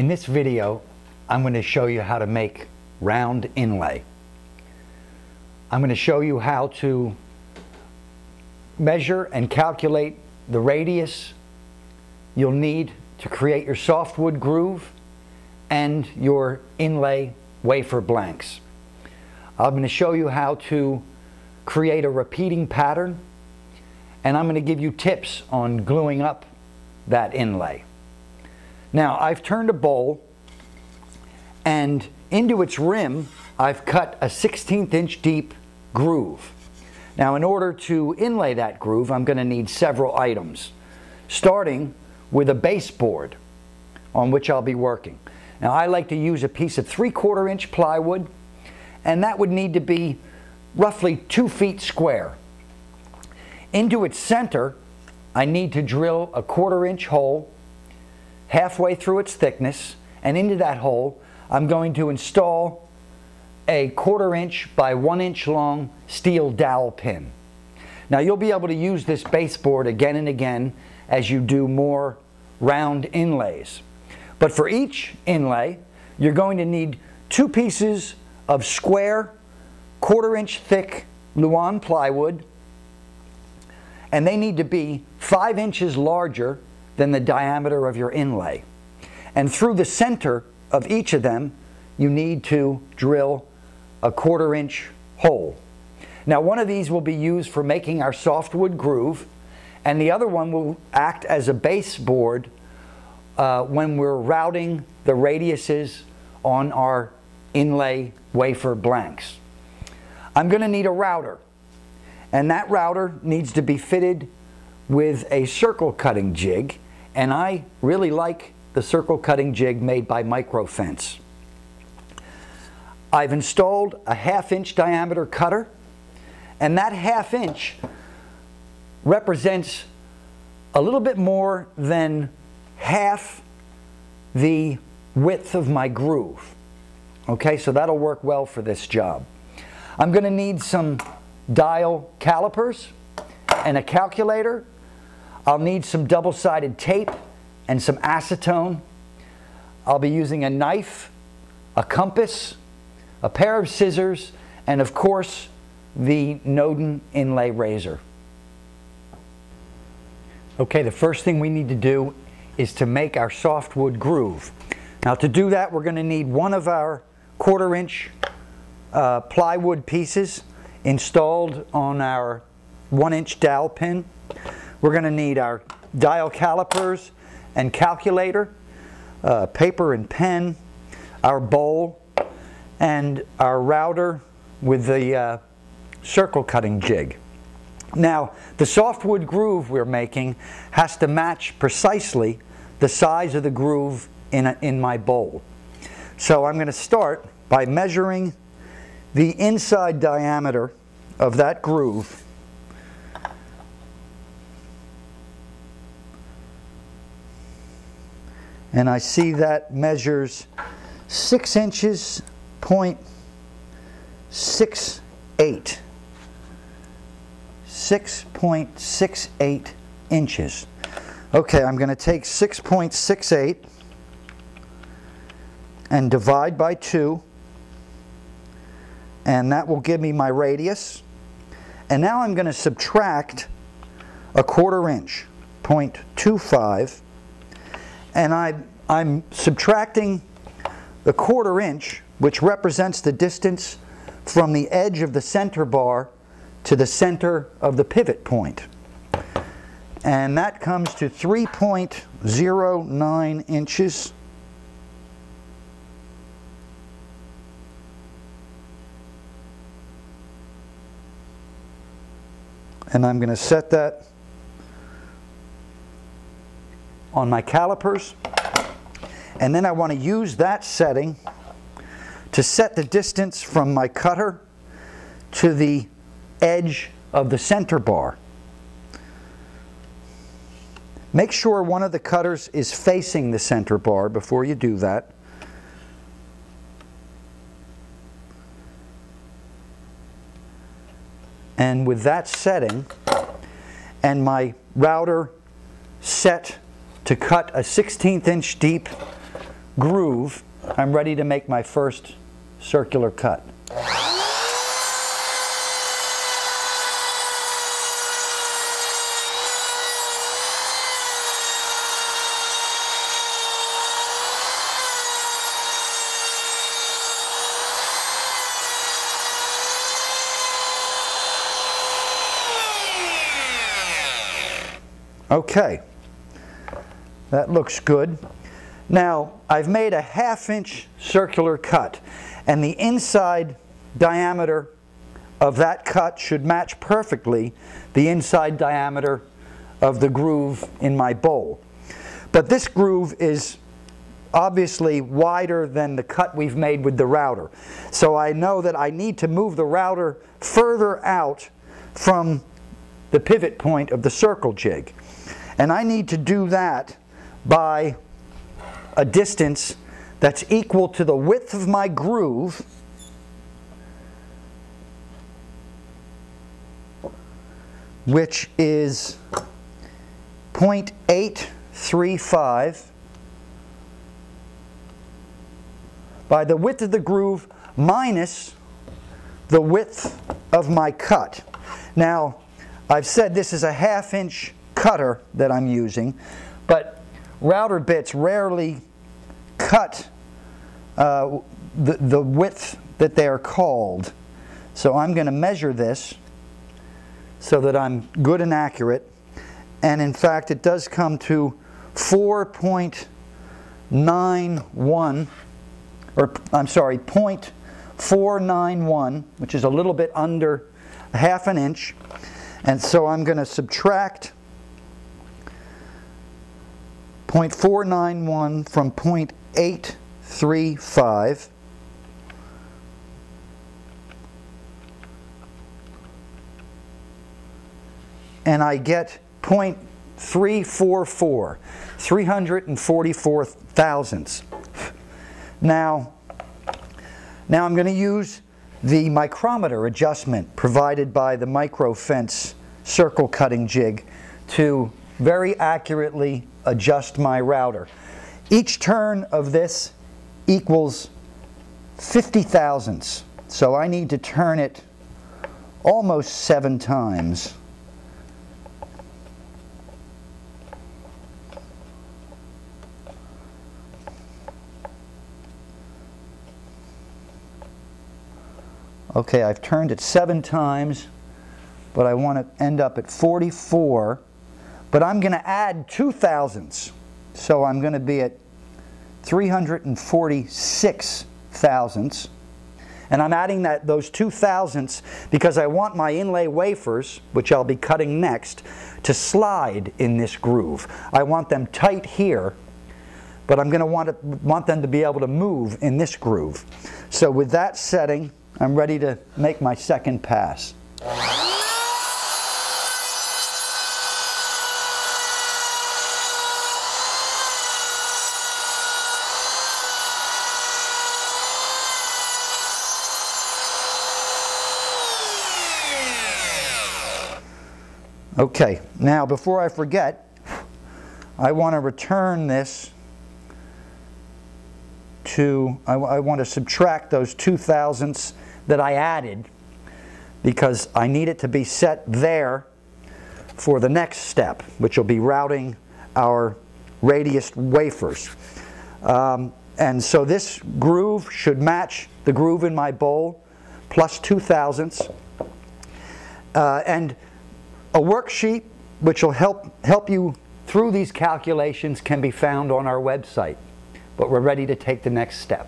In this video, I'm going to show you how to make round inlay. I'm going to show you how to measure and calculate the radius you'll need to create your softwood groove and your inlay wafer blanks. I'm going to show you how to create a repeating pattern, and I'm going to give you tips on gluing up that inlay. Now, I've turned a bowl, and into its rim I've cut a 1/16 inch deep groove. Now, in order to inlay that groove, I'm going to need several items, starting with a baseboard on which I'll be working. Now, I like to use a piece of 3/4 inch plywood, and that would need to be roughly 2 feet square. Into its center, I need to drill a 1/4 inch hole halfway through its thickness, and into that hole I'm going to install a 1/4 inch by 1 inch long steel dowel pin. Now, you'll be able to use this baseboard again and again as you do more round inlays. But for each inlay, you're going to need 2 pieces of square 1/4 inch thick Luan plywood, and they need to be 5 inches larger than the diameter of your inlay. And through the center of each of them, you need to drill a 1/4 inch hole. Now, one of these will be used for making our softwood groove, and the other one will act as a baseboard when we're routing the radiuses on our inlay wafer blanks. I'm going to need a router, and that router needs to be fitted with a circle cutting jig, and I really like the circle cutting jig made by Microfence. I've installed a 1/2 inch diameter cutter, and that 1/2 inch represents a little bit more than half the width of my groove. Okay, so that'll work well for this job. I'm going to need some dial calipers and a calculator. I'll need some double-sided tape and some acetone. I'll be using a knife, a compass, a pair of scissors, and of course the Noden Inlay Razor. Okay, the first thing we need to do is to make our softwood groove. Now, to do that, we're going to need one of our 1/4 inch plywood pieces installed on our 1 inch dowel pin. We're going to need our dial calipers and calculator, paper and pen, our bowl, and our router with the circle cutting jig. Now, the softwood groove we're making has to match precisely the size of the groove in my bowl. So I'm going to start by measuring the inside diameter of that groove. And I see that measures 6 inches, 0.68. 6.68 inches. Okay, I'm going to take 6.68 and divide by 2, and that will give me my radius. And now I'm going to subtract a 1/4 inch, 0.25, and I'm subtracting the 1/4 inch, which represents the distance from the edge of the center bar to the center of the pivot point. And that comes to 3.09 inches. And I'm going to set that on my calipers. And then I want to use that setting to set the distance from my cutter to the edge of the center bar. Make sure one of the cutters is facing the center bar before you do that. And with that setting and my router set to cut a 1/16 inch deep groove, I'm ready to make my first circular cut. Okay, that looks good. Now, I've made a 1/2 inch circular cut, and the inside diameter of that cut should match perfectly the inside diameter of the groove in my bowl. But this groove is obviously wider than the cut we've made with the router. So I know that I need to move the router further out from the pivot point of the circle jig. And I need to do that by a distance that's equal to the width of my groove which is 0.835 by the width of the groove minus the width of my cut. Now, I've said this is a 1/2 inch cutter that I'm using, but router bits rarely cut the width that they are called. So I'm going to measure this so that I'm good and accurate. And in fact, it does come to 4.91, or I'm sorry, 0.491, which is a little bit under 1/2 an inch. And so I'm going to subtract 0.491 from 0.835. And I get 0.344, 344 thousandths. Now I'm going to use the micrometer adjustment provided by the Microfence circle cutting jig to very accurately adjust my router. Each turn of this equals 50 thousandths. So I need to turn it almost 7 times. Okay, I've turned it 7 times, but I want to end up at 44. But I'm going to add 2 thousandths. So I'm going to be at 346 thousandths. And I'm adding those 2 thousandths because I want my inlay wafers, which I'll be cutting next, to slide in this groove. I want them tight here, but I'm going to want them to be able to move in this groove. So with that setting, I'm ready to make my second pass. Okay, now before I forget, I want to return this to, I want to subtract those 2 thousandths that I added because I need it to be set there for the next step, which will be routing our radius wafers. And so this groove should match the groove in my bowl plus 2 thousandths. And a worksheet which will help you through these calculations can be found on our website. But we're ready to take the next step.